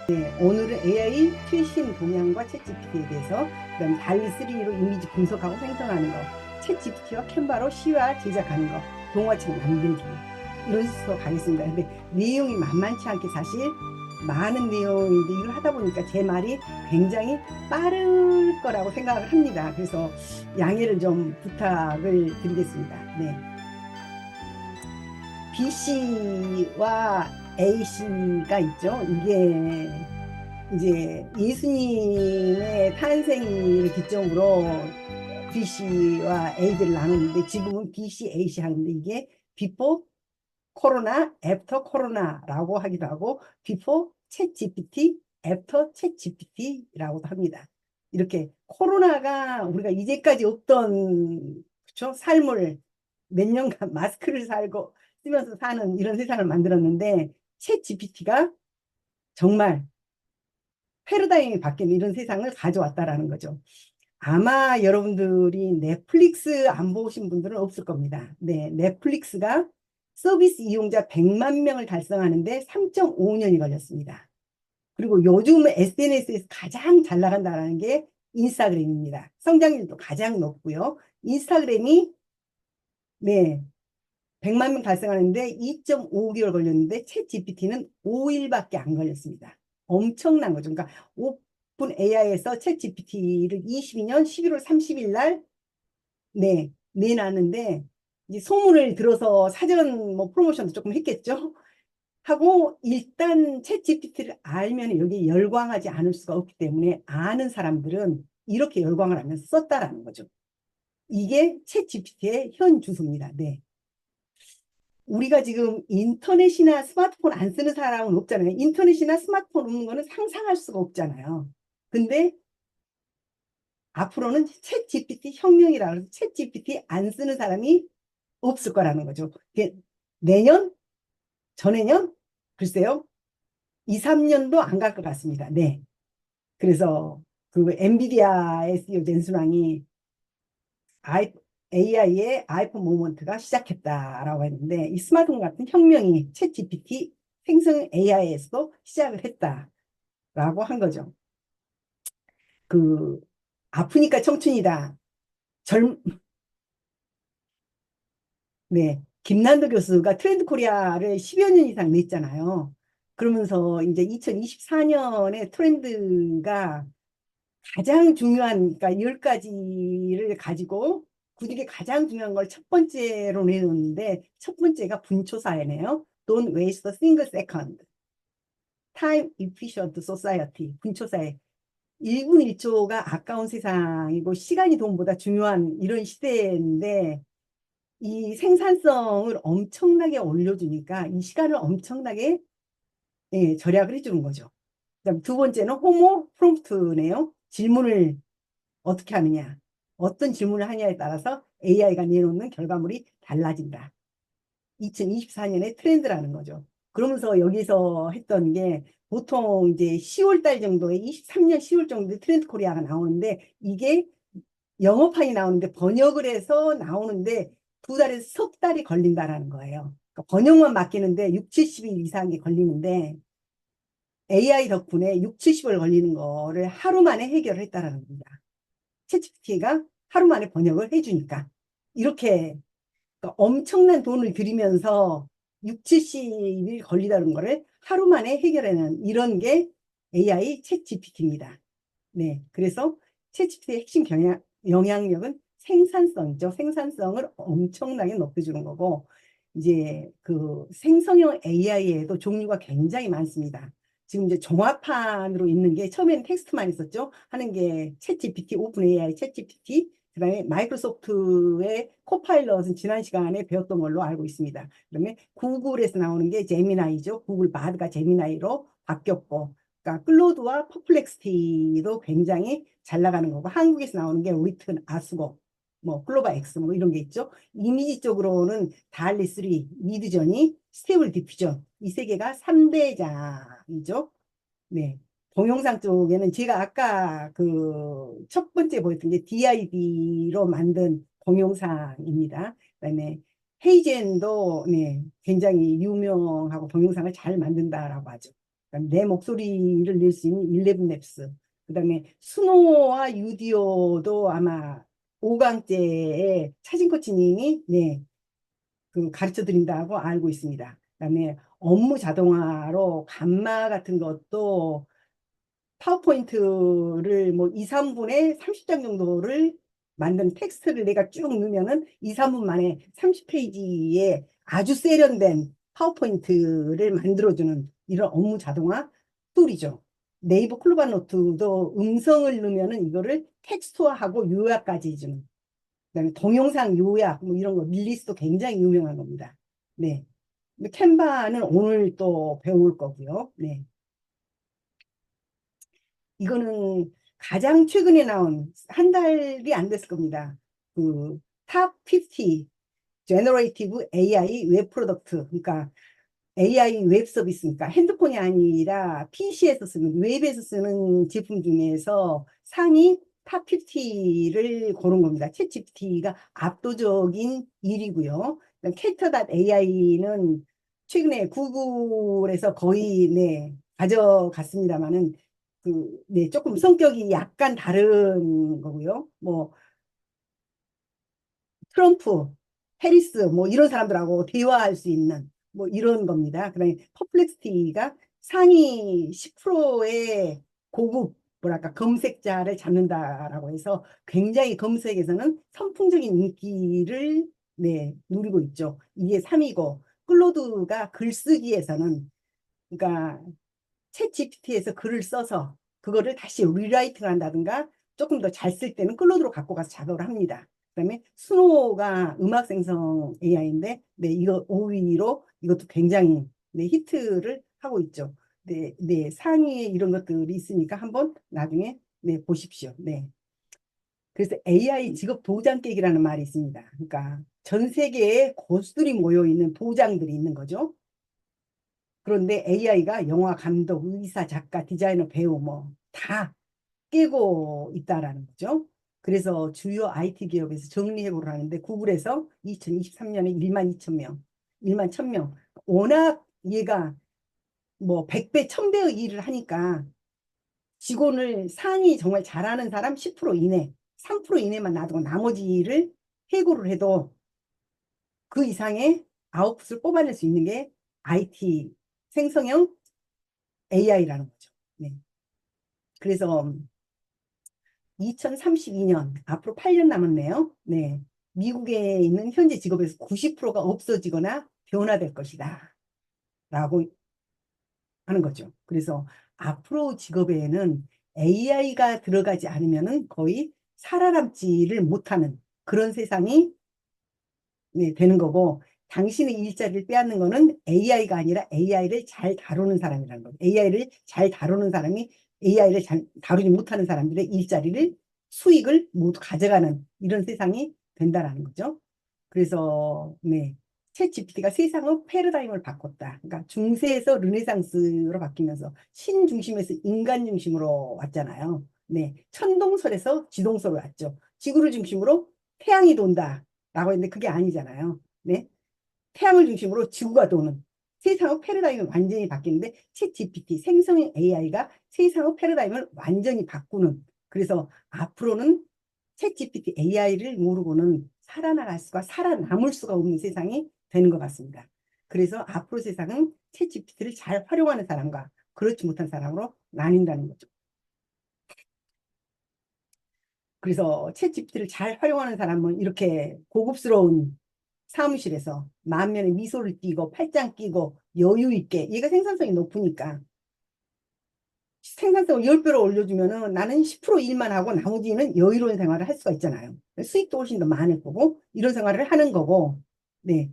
네, 오늘은 AI 최신 동향과 챗GPT에 대해서, 그다음 달리3로 이미지 분석하고 생성하는 거, 챗GPT와 캔바로 시와 제작하는 거, 동화책 만들기, 이런 식으로 가겠습니다. 근데 내용이 만만치 않게 사실 많은 내용인데 이걸 하다 보니까 제 말이 굉장히 빠를 거라고 생각을 합니다. 그래서 양해를 좀 부탁을 드리겠습니다. 네. BC와 A씨가 있죠. 이게 이제 예수님의 탄생일을 기점으로 BC와 A들을 나누는데 지금은 BC, AC 하는데 이게 before 코로나, after 코로나라고 하기도 하고 before 챗 GPT, after 챗 GPT라고도 합니다. 이렇게 코로나가 우리가 이제까지 없던 그쵸? 삶을 몇 년간 마스크를 살고 쓰면서 사는 이런 세상을 만들었는데 챗 GPT가 정말 패러다임이 바뀐 이런 세상을 가져왔다라는 거죠. 아마 여러분들이 넷플릭스 안 보신 분들은 없을 겁니다. 네, 넷플릭스가 서비스 이용자 100만 명을 달성하는데 3.5년이 걸렸습니다. 그리고 요즘 SNS에서 가장 잘 나간다는 게 인스타그램입니다. 성장률도 가장 높고요. 인스타그램이 네, 100만 명 달성하는데 2.5개월 걸렸는데 챗 GPT는 5일밖에 안 걸렸습니다. 엄청난 거죠. 그러니까 오픈 AI에서 챗 GPT를 22년 11월 30일 날 네, 내놨는데 이제 소문을 들어서 사전 뭐 프로모션도 조금 했겠죠. 하고 일단 챗 GPT를 알면 여기 열광하지 않을 수가 없기 때문에 아는 사람들은 이렇게 열광을 하면서 썼다라는 거죠. 이게 챗 GPT의 현 주소입니다. 네. 우리가 지금 인터넷이나 스마트폰 안 쓰는 사람은 없잖아요. 인터넷이나 스마트폰 없는 거는 상상할 수가 없잖아요. 근데 앞으로는 챗 GPT 혁명이라 해서 챗 GPT 안 쓰는 사람이 없을 거라는 거죠. 내년? 전해년? 글쎄요. 2, 3년도 안 갈 것 같습니다. 네. 그래서 그 엔비디아의 CEO 젠슨왕이 AI의 아이폰 모먼트가 시작했다라고 했는데 이 스마트폰 같은 혁명이 챗 GPT 생성 AI에서도 시작을 했다라고 한 거죠. 그 아프니까 청춘이다. 젊 네. 김난도 교수가 트렌드 코리아를 10여 년 이상 냈잖아요. 그러면서 이제 2024년에 트렌드가 가장 중요한, 그러니까 10가지를 가지고 그 중에 가장 중요한 걸 첫 번째로 내놓는데 첫 번째가 분초사회네요. Don't waste a single second. Time efficient society. 분초사회. 1분 1초가 아까운 세상이고 시간이 돈보다 중요한 이런 시대인데 이 생산성을 엄청나게 올려주니까 이 시간을 엄청나게 예, 절약을 해주는 거죠. 그다음 두 번째는 호모 프롬프트네요. 질문을 어떻게 하느냐, 어떤 질문을 하냐에 따라서 AI가 내놓는 결과물이 달라진다. 2024년의 트렌드라는 거죠. 그러면서 여기서 했던 게 보통 이제 10월 달 정도에 23년 10월 정도에 트렌드 코리아가 나오는데 이게 영어판이 나오는데 번역을 해서 나오는데 두 달에서 석 달이 걸린다라는 거예요. 그러니까 번역만 맡기는데 6, 70일 이상이 걸리는데 AI 덕분에 6, 70일 걸리는 거를 하루 만에 해결을 했다라는 겁니다. 챗GPT가 하루 만에 번역을 해주니까 이렇게 그러니까 엄청난 돈을 들이면서 6, 70일 걸리다는 거를 하루 만에 해결하는 이런 게 AI 챗GPT입니다. 네, 그래서 챗GPT의 핵심 영향력은 생산성이죠. 생산성을 엄청나게 높여주는 거고 이제 그 생성형 AI에도 종류가 굉장히 많습니다. 지금 이제 종합판으로 있는 게 처음에는 텍스트만 있었죠. 하는 게 챗GPT, 오픈 AI, 챗GPT, 그다음에 마이크로소프트의 코파일럿은 지난 시간에 배웠던 걸로 알고 있습니다. 그다음에 구글에서 나오는 게 제미나이죠. 구글 바드가 제미나이로 바뀌었고, 그러니까 클로드와 퍼플렉스티도 굉장히 잘 나가는 거고, 한국에서 나오는 게 위튼, 아수고, 뭐 클로바 X 뭐 이런 게 있죠. 이미지 쪽으로는 달리 3, 미드저니, 스테이블 디퓨전 이 세 개가 3대장이죠. 네. 동영상 쪽에는 제가 아까 그 첫 번째 보였던 게 DID로 만든 동영상입니다. 그다음에 헤이젠도 네, 굉장히 유명하고 동영상을 잘 만든다라고 하죠. 그다음에 내 목소리를 낼 수 있는 11랩스. 그다음에 스노와 유디오도 아마 5강째에 차진 코치님이 네, 그 가르쳐 드린다고 알고 있습니다. 그다음에 업무 자동화로 감마 같은 것도 파워포인트를 뭐 2, 3분에 30장 정도를 만든 텍스트를 내가 쭉 넣으면은 2, 3분 만에 30페이지에 아주 세련된 파워포인트를 만들어주는 이런 업무 자동화 툴이죠. 네이버 클로바 노트도 음성을 넣으면은 이거를 텍스트화하고 요약까지 해주는. 그다음에 동영상 요약 뭐 이런 거 밀리스도 굉장히 유명한 겁니다. 네. 캔바는 오늘 또 배울 거고요. 네. 이거는 가장 최근에 나온 한 달이 안 됐을 겁니다. 그 탑 50 제너레이티브 AI 웹 프로덕트. 그러니까 AI 웹 서비스니까 핸드폰이 아니라 PC에서 쓰는 웹에서 쓰는 제품 중에서 상위 탑 50를 고른 겁니다. 챗 GPT가 압도적인 1위고요. 캐릭터.ai는 최근에 구글에서 거의 네, 가져갔습니다만은 그, 네, 조금 성격이 약간 다른 거고요. 뭐 트럼프, 해리스 뭐 이런 사람들하고 대화할 수 있는 뭐 이런 겁니다. 그다음에 퍼플렉스티가 상위 10%의 고급 뭐랄까 검색자를 잡는다라고 해서 굉장히 검색에서는 선풍적인 인기를 네, 누리고 있죠. 이게 3위고 클로드가 글쓰기에서는 그러니까 챗 GPT에서 글을 써서 그거를 다시 리라이팅 한다든가 조금 더 잘 쓸 때는 클로드로 갖고 가서 작업을 합니다. 그다음에 스노우가 음악 생성 AI인데 네, 이거 5위로 이것도 굉장히 네, 히트를 하고 있죠. 네, 네, 상위에 이런 것들이 있으니까 한번 나중에 네, 보십시오. 네. 그래서 AI 직업 도장 깨기라는 말이 있습니다. 그러니까 전 세계에 고수들이 모여 있는 도장들이 있는 거죠. 그런데 AI가 영화 감독, 의사, 작가, 디자이너, 배우 뭐 다 깨고 있다라는 거죠. 그래서 주요 IT 기업에서 정리해보려 하는데 구글에서 2023년에 1만 2천 명, 1만 1천 명. 워낙 얘가 뭐 100배, 1000배의 일을 하니까 직원을 상위 정말 잘하는 사람 10% 이내, 3% 이내만 놔두고 나머지 일을 해고를 해도 그 이상의 아웃풋을 뽑아낼 수 있는 게 IT 생성형 AI라는 거죠. 네. 그래서 2032년 앞으로 8년 남았네요. 네. 미국에 있는 현재 직업에서 90%가 없어지거나 변화될 것이다. 라고 하는 거죠. 그래서 앞으로 직업에는 AI가 들어가지 않으면은 거의 살아남지를 못하는 그런 세상이 네, 되는 거고 당신의 일자리를 빼앗는 거는 AI가 아니라 AI를 잘 다루는 사람이라는 거예요. AI를 잘 다루는 사람이 AI를 잘 다루지 못하는 사람들의 일자리를 수익을 모두 가져가는 이런 세상이 된다라는 거죠. 그래서 네. 챗 GPT가 세상의 패러다임을 바꿨다. 그러니까 중세에서 르네상스로 바뀌면서 신 중심에서 인간 중심으로 왔잖아요. 네. 천동설에서 지동설로 왔죠. 지구를 중심으로 태양이 돈다. 라고 했는데 그게 아니잖아요. 네. 태양을 중심으로 지구가 도는 세상의 패러다임이 완전히 바뀌는데 챗 GPT 생성형 AI가 세상의 패러다임을 완전히 바꾸는 그래서 앞으로는 챗 GPT AI를 모르고는 살아나갈 수가 살아남을 수가 없는 세상이 되는 것 같습니다. 그래서 앞으로 세상은 챗 GPT를 잘 활용하는 사람과 그렇지 못한 사람으로 나뉜다는 거죠. 그래서 챗 GPT를 잘 활용하는 사람은 이렇게 고급스러운 사무실에서 만면에 미소를 띠고 팔짱 끼고 여유 있게 얘가 생산성이 높으니까 생산성을 10배로 올려주면은 나는 10% 일만 하고 나머지는 여유로운 생활을 할 수가 있잖아요. 수익도 훨씬 더 많을 거고 이런 생활을 하는 거고 네.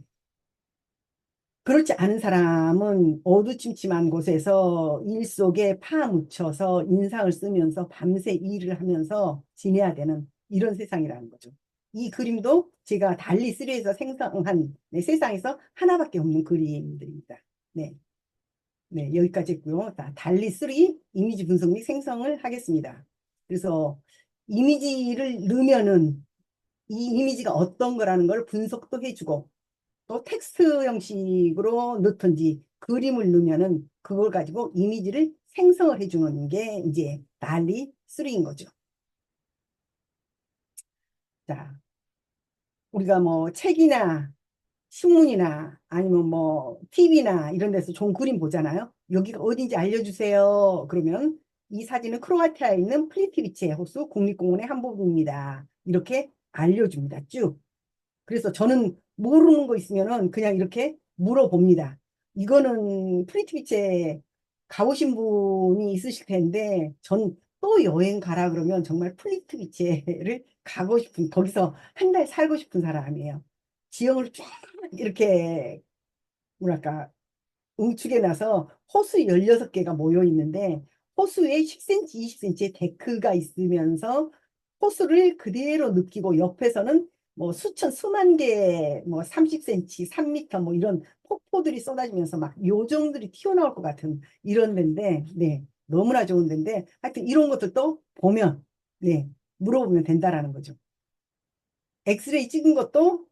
그렇지 않은 사람은 어두침침한 곳에서 일 속에 파묻혀서 인상을 쓰면서 밤새 일을 하면서 지내야 되는 이런 세상이라는 거죠. 이 그림도 제가 달리 3에서 생성한 네, 세상에서 하나밖에 없는 그림들입니다. 네, 네 여기까지 했고요. 자, 달리 3 이미지 분석 및 생성을 하겠습니다. 그래서 이미지를 넣으면은 이 이미지가 어떤 거라는 걸 분석도 해주고 또 텍스트 형식으로 넣든지 그림을 넣으면은 그걸 가지고 이미지를 생성을 해주는 게 이제 달리 3인 거죠. 자, 우리가 뭐 책이나 신문이나 아니면 뭐 TV나 이런 데서 좋은 그림 보잖아요. 여기가 어딘지 알려주세요. 그러면 이 사진은 크로아티아에 있는 플리티비체 호수 국립공원의 한 부분입니다. 이렇게 알려줍니다. 쭉. 그래서 저는 모르는 거 있으면은 그냥 이렇게 물어봅니다. 이거는 프리티비체 가보신 분이 있으실 텐데 전 또 여행 가라 그러면 정말 프리티비체를 가고 싶은 거기서 한 달 살고 싶은 사람이에요. 지형을 쫙 이렇게 뭐랄까 응축해 놔서 호수 16개가 모여 있는데 호수에 10cm, 20cm의 데크가 있으면서 호수를 그대로 느끼고 옆에서는 뭐 수천, 수만 개, 뭐 30cm, 3m 뭐 이런 폭포들이 쏟아지면서 막 요정들이 튀어나올 것 같은 이런 데인데, 네, 너무나 좋은 데인데, 하여튼 이런 것들도 보면, 네, 물어보면 된다라는 거죠. 엑스레이 찍은 것도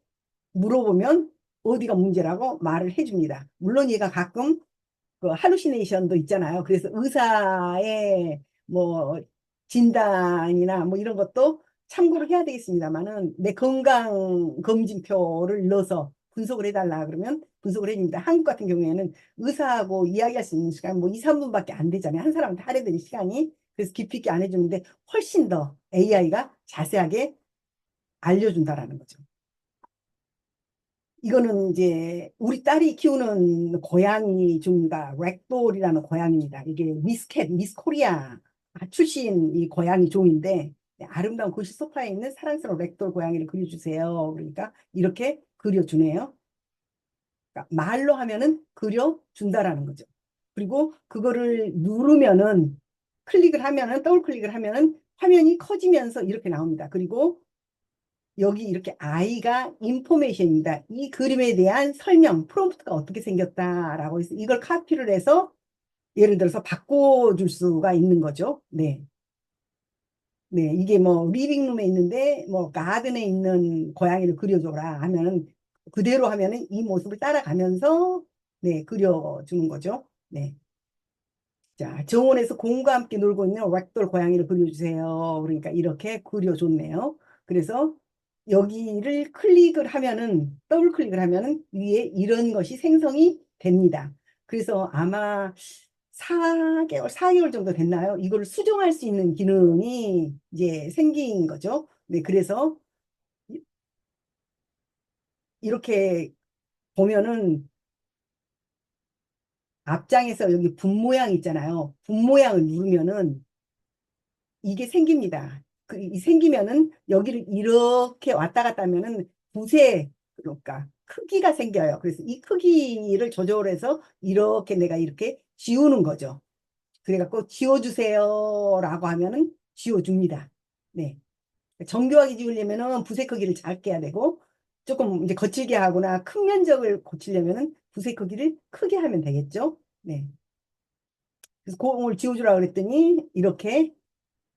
물어보면 어디가 문제라고 말을 해줍니다. 물론 얘가 가끔 그 할루시네이션도 있잖아요. 그래서 의사의 뭐 진단이나 뭐 이런 것도 참고를 해야 되겠습니다만은 내 건강 검진표를 넣어서 분석을 해달라 그러면 분석을 해줍니다. 한국 같은 경우에는 의사하고 이야기할 수 있는 시간 뭐 2, 3분밖에 안 되잖아요. 한 사람한테 할애되는 시간이. 그래서 깊이 있게 안 해주는데 훨씬 더 AI가 자세하게 알려준다라는 거죠. 이거는 이제 우리 딸이 키우는 고양이 중가 렉돌이라는 고양이입니다. 이게 미스캣, 미스코리아 출신 이 고양이 종인데 아름다운 거실 소파에 있는 사랑스러운 렉돌 고양이를 그려주세요. 그러니까 이렇게 그려주네요. 그러니까 말로 하면은 그려준다라는 거죠. 그리고 그거를 누르면은 클릭을 하면은 더블 클릭을 하면은 화면이 커지면서 이렇게 나옵니다. 그리고 여기 이렇게 I가 인포메이션입니다. 이 그림에 대한 설명, 프롬프트가 어떻게 생겼다라고 해서 이걸 카피를 해서 예를 들어서 바꿔줄 수가 있는 거죠. 네. 네. 이게 뭐 리빙룸에 있는데 뭐 가든에 있는 고양이를 그려줘라 하면은 그대로 하면은 이 모습을 따라가면서 네, 그려주는 거죠. 네. 자, 정원에서 공과 함께 놀고 있는 락돌 고양이를 그려주세요. 그러니까 이렇게 그려줬네요. 그래서 여기를 클릭을 하면은, 더블 클릭을 하면은 위에 이런 것이 생성이 됩니다. 그래서 아마 4개월, 4개월 정도 됐나요? 이걸 수정할 수 있는 기능이 이제 생긴 거죠. 네, 그래서 이렇게 보면은 앞장에서 여기 분 모양 있잖아요. 분 모양을 누르면은 이게 생깁니다. 이 생기면은 여기를 이렇게 왔다 갔다 하면은 붓의 그러니까 크기가 생겨요. 그래서 이 크기를 조절해서 이렇게 내가 이렇게 지우는 거죠. 그래갖고 지워주세요라고 하면은 지워줍니다. 네. 정교하게 지우려면은 붓의 크기를 작게 해야 되고 조금 이제 거칠게 하거나 큰 면적을 고치려면은 붓의 크기를 크게 하면 되겠죠. 네. 그래서 공을 지워주라 그랬더니 이렇게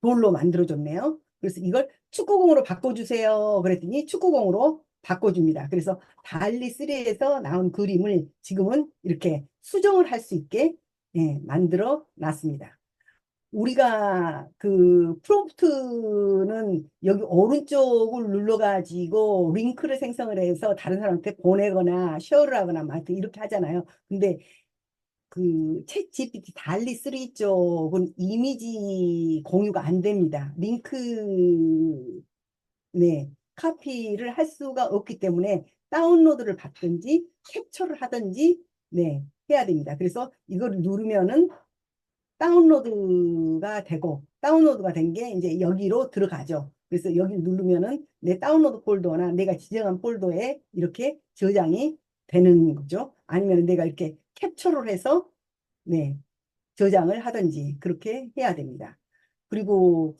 돌로 만들어줬네요. 그래서 이걸 축구공으로 바꿔주세요. 그랬더니 축구공으로 바꿔줍니다. 그래서 달리 3에서 나온 그림을 지금은 이렇게 수정을 할 수 있게 예, 만들어 놨습니다. 우리가 그 프롬프트는 여기 오른쪽을 눌러가지고 링크를 생성을 해서 다른 사람한테 보내거나 쉐어를 하거나 막 이렇게 하잖아요. 근데 그 챗 GPT 달리 3 쪽은 이미지 공유가 안 됩니다. 링크 네 카피를 할 수가 없기 때문에 다운로드를 받든지 캡처를 하든지 네 해야 됩니다. 그래서 이걸 누르면은 다운로드가 되고 다운로드가 된 게 이제 여기로 들어가죠. 그래서 여기를 누르면은 내 다운로드 폴더나 내가 지정한 폴더에 이렇게 저장이 되는 거죠. 아니면 내가 이렇게 캡처를 해서 네, 저장을 하든지 그렇게 해야 됩니다. 그리고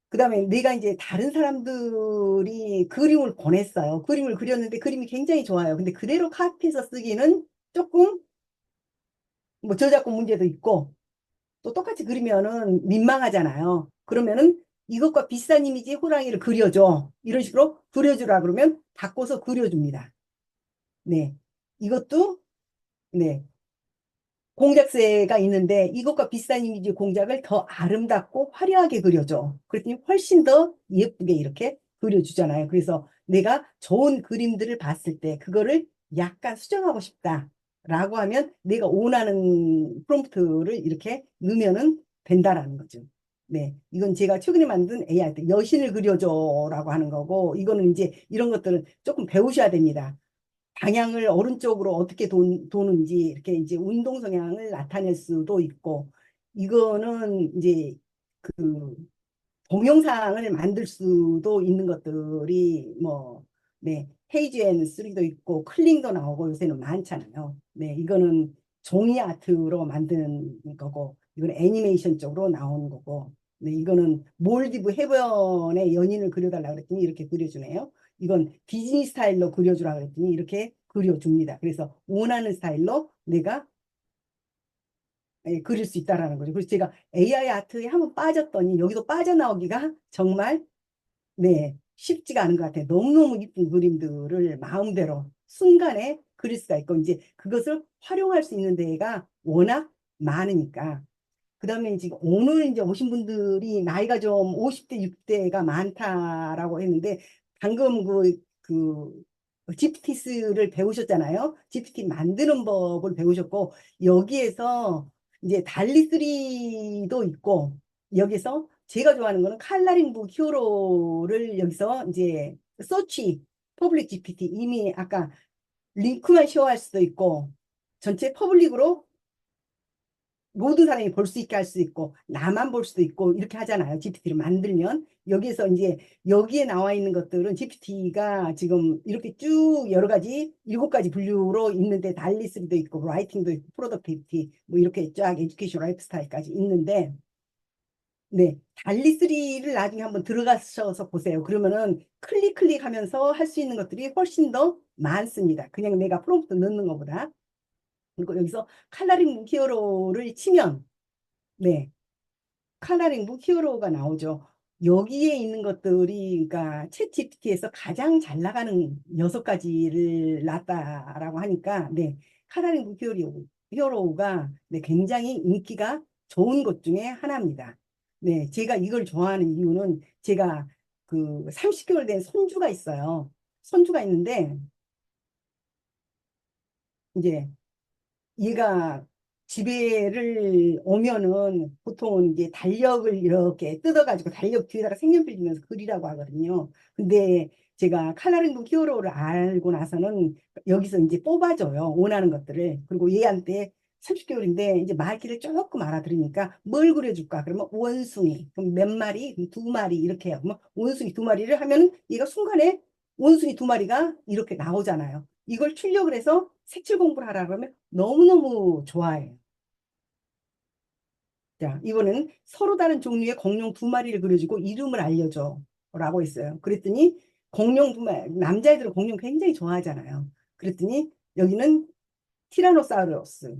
그다음에 내가 이제 다른 사람들이 그림을 보냈어요. 그림을 그렸는데 그림이 굉장히 좋아요. 근데 그대로 카피해서 쓰기는 조금 뭐 저작권 문제도 있고 또 똑같이 그리면은 민망하잖아요. 그러면은 이것과 비슷한 이미지 호랑이를 그려줘. 이런 식으로 그려주라 그러면 바꿔서 그려줍니다. 네. 이것도 네. 공작새가 있는데 이것과 비슷한 이미지 공작을 더 아름답고 화려하게 그려줘. 그랬더니 훨씬 더 예쁘게 이렇게 그려주잖아요. 그래서 내가 좋은 그림들을 봤을 때 그거를 약간 수정하고 싶다라고 하면 내가 원하는 프롬프트를 이렇게 넣으면은 된다라는 거죠. 네, 이건 제가 최근에 만든 AI 때 여신을 그려줘라고 하는 거고, 이거는 이제 이런 것들은 조금 배우셔야 됩니다. 방향을 오른쪽으로 어떻게 도는지 이렇게 이제 운동 성향을 나타낼 수도 있고, 이거는 이제 그 동영상을 만들 수도 있는 것들이 뭐, 네, 헤이즈 앤 3도 있고 클링도 나오고 요새는 많잖아요. 네, 이거는 종이 아트로 만드는 거고, 이거는 애니메이션 쪽으로 나오는 거고, 네, 이거는 몰디브 해변의 연인을 그려달라 그랬더니 이렇게 그려주네요. 이건 디즈니 스타일로 그려주라 그랬더니 이렇게 그려줍니다. 그래서 원하는 스타일로 내가 그릴 수 있다라는 거죠. 그래서 제가 AI 아트에 한번 빠졌더니 여기도 빠져나오기가 정말 네, 쉽지가 않은 것 같아요. 너무너무 이쁜 그림들을 마음대로 순간에 그릴 수가 있고, 이제 그것을 활용할 수 있는 데가 워낙 많으니까. 그 다음에 지금 오늘 이제 오신 분들이 나이가 좀 50대, 60대가 많다라고 했는데, 방금 GPT를 배우셨잖아요. GPT 만드는 법을 배우셨고, 여기에서 이제 달리3도 있고, 여기서 제가 좋아하는 거는 칼라링 북 히어로를 여기서 이제 서치, 퍼블릭 GPT 이미 아까 링크만 쉐어할 수도 있고, 전체 퍼블릭으로 모든 사람이 볼 수 있게 할 수 있고 나만 볼 수도 있고 이렇게 하잖아요. GPT를 만들면 여기에서 이제 여기에 나와 있는 것들은 GPT가 지금 이렇게 쭉 여러 가지 7가지 분류로 있는데 달리3도 있고 라이팅도 있고 프로덕티비티 뭐 이렇게 쫙 에듀케이션 라이프스타일까지 있는데 네, 달리3를 나중에 한번 들어가셔서 보세요. 그러면은 클릭하면서 할 수 있는 것들이 훨씬 더 많습니다. 그냥 내가 프롬프트 넣는 것보다. 그리고 여기서 칼라링 히어로를 치면 네, 칼라링 북 히어로가 나오죠. 여기에 있는 것들이 그러니까 챗 GPT에서 가장 잘 나가는 6가지를 놨다라고 하니까 네, 칼라링 북 히어로가 네, 굉장히 인기가 좋은 것 중에 하나입니다. 네, 제가 이걸 좋아하는 이유는 제가 그 30개월 된 손주가 있어요. 손주가 있는데 이제 얘가 집에를 오면은 보통은 이제 달력을 이렇게 뜯어가지고 달력 뒤에다가 색연필 주면서 그리라고 하거든요. 근데 제가 컬러링북 히어로를 알고 나서는 여기서 이제 뽑아줘요. 원하는 것들을. 그리고 얘한테 30개월인데 이제 말귀를 조금 알아들으니까 뭘 그려줄까? 그러면 원숭이. 그럼 몇 마리? 그럼 2마리 이렇게 해요. 그러면 원숭이 2마리를 하면은 얘가 순간에 원숭이 2마리가 이렇게 나오잖아요. 이걸 출력을 해서 색칠 공부를 하라 그러면 너무너무 좋아해요. 자, 이번엔 서로 다른 종류의 공룡 2마리를 그려주고 이름을 알려줘. 라고 했어요. 그랬더니 공룡 2마리, 남자애들은 공룡 굉장히 좋아하잖아요. 그랬더니 여기는 티라노사우루스,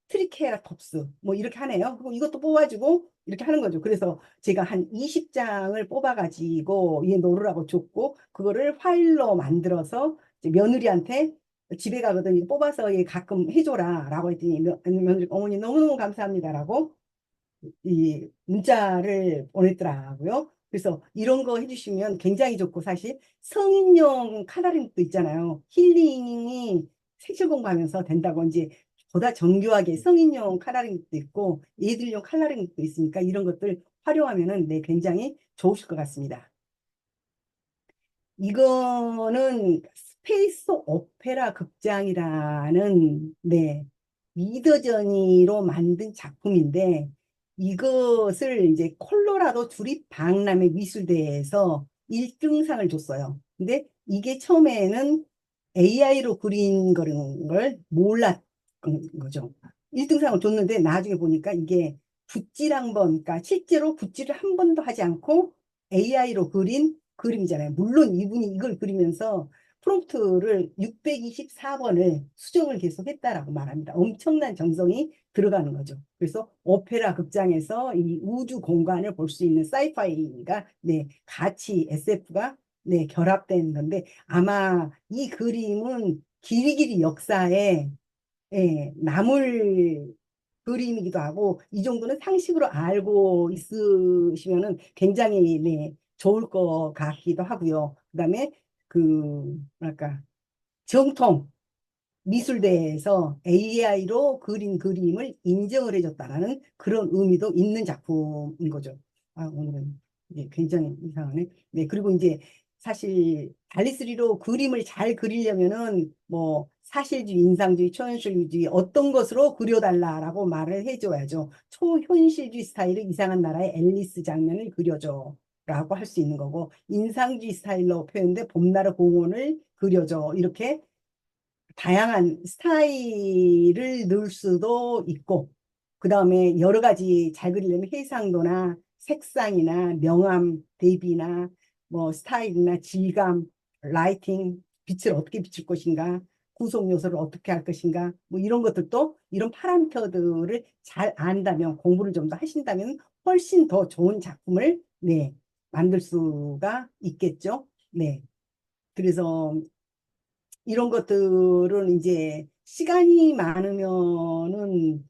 트리케라톱스, 뭐 이렇게 하네요. 그리고 이것도 뽑아주고 이렇게 하는 거죠. 그래서 제가 한 20장을 뽑아가지고 얘 놓으라고 줬고, 그거를 파일로 만들어서 이제 며느리한테 집에 가거든 이거 뽑아서 얘 가끔 해줘라 라고 했더니 며느리 어머니 너무너무 감사합니다라고 이 문자를 보냈더라고요. 그래서 이런 거 해주시면 굉장히 좋고 사실 성인용 카라링도 있잖아요. 힐링이 색칠 공부하면서 된다고 이제 보다 정교하게 성인용 카라링도 있고 애들용 칼라링도 있으니까 이런 것들 활용하면은 네, 굉장히 좋으실 것 같습니다. 이거는 스페이스 오페라 극장이라는 네, 미더저니로 만든 작품인데 이것을 이제 콜로라도 주립박람회 미술대회에서 1등상을 줬어요. 근데 이게 처음에는 AI로 그린 거라는 걸 몰랐던 거죠. 1등상을 줬는데 나중에 보니까 이게 붓질 한 번, 그러니까 실제로 붓질을 한 번도 하지 않고 AI로 그린 그림이잖아요. 물론 이분이 이걸 그리면서 프롬프트를 624번을 수정을 계속 했다라고 말합니다. 엄청난 정성이 들어가는 거죠. 그래서 오페라 극장에서 이 우주 공간을 볼 수 있는 사이파이가 네, 같이 SF가 네, 결합된 건데 아마 이 그림은 길이길이 역사에 예, 남을 그림이기도 하고 이 정도는 상식으로 알고 있으시면은 굉장히 네, 좋을 것 같기도 하고요. 그다음에 그 뭐랄까 정통 미술대에서 AI로 그린 그림을 인정을 해줬다라는 그런 의미도 있는 작품인 거죠. 아, 오늘은 이제 굉장히 이상하네. 네, 그리고 이제 사실 달리3로 그림을 잘 그리려면은 뭐 사실주의, 인상주의, 초현실주의 어떤 것으로 그려달라라고 말을 해줘야죠. 초현실주의 스타일의 이상한 나라의 앨리스 장면을 그려줘. 라고 할 수 있는 거고, 인상주의 스타일로 표현된 봄나라 공원을 그려줘. 이렇게 다양한 스타일을 넣을 수도 있고, 그 다음에 여러 가지 잘 그리려면 해상도나 색상이나 명암 대비나 뭐 스타일이나 질감, 라이팅, 빛을 어떻게 비출 것인가, 구성 요소를 어떻게 할 것인가, 뭐 이런 것들도 이런 파라미터들을 잘 안다면, 공부를 좀 더 하신다면 훨씬 더 좋은 작품을 네, 만들 수가 있겠죠. 네. 그래서 이런 것들은 이제 시간이 많으면은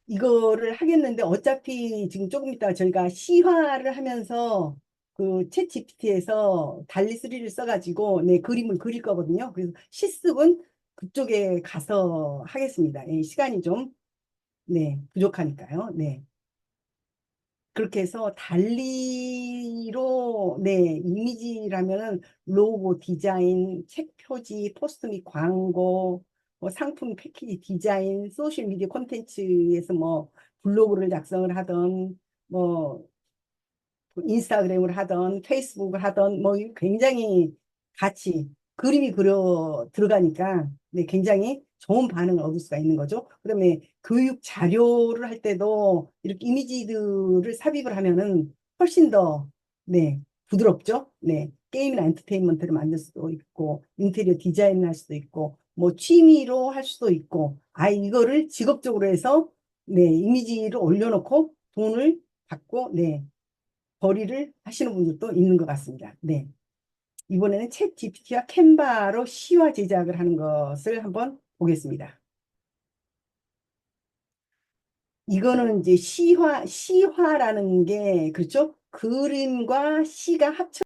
이거를 하겠는데 어차피 지금 조금 이따 저희가 시화를 하면서 그 챗 GPT에서 달리3를 써가지고 네, 그림을 그릴 거거든요. 그래서 실습은 그쪽에 가서 하겠습니다. 예, 시간이 좀 네, 부족하니까요. 네. 그렇게 해서 달리로 네 이미지라면은 로고 디자인, 책 표지, 포스터 및 광고, 뭐 상품 패키지 디자인, 소셜 미디어 콘텐츠에서 뭐 블로그를 작성을 하던 뭐 인스타그램을 하던 페이스북을 하던 뭐 굉장히 같이 그림이 그려 들어가니까 네, 굉장히 좋은 반응을 얻을 수가 있는 거죠. 그다음에 교육 자료를 할 때도 이렇게 이미지들을 삽입을 하면은 훨씬 더 네, 부드럽죠. 네. 게임이나 엔터테인먼트를 만들 수도 있고 인테리어 디자인을 할 수도 있고 뭐 취미로 할 수도 있고 아 이거를 직업적으로 해서 네, 이미지를 올려놓고 돈을 받고 네, 벌이를 하시는 분들도 있는 것 같습니다. 네. 이번에는 챗 GPT와 캔바로 시화 제작을 하는 것을 한번 보겠습니다. 이거는 이제 시화라는 게, 그렇죠? 그림과 시가 합쳐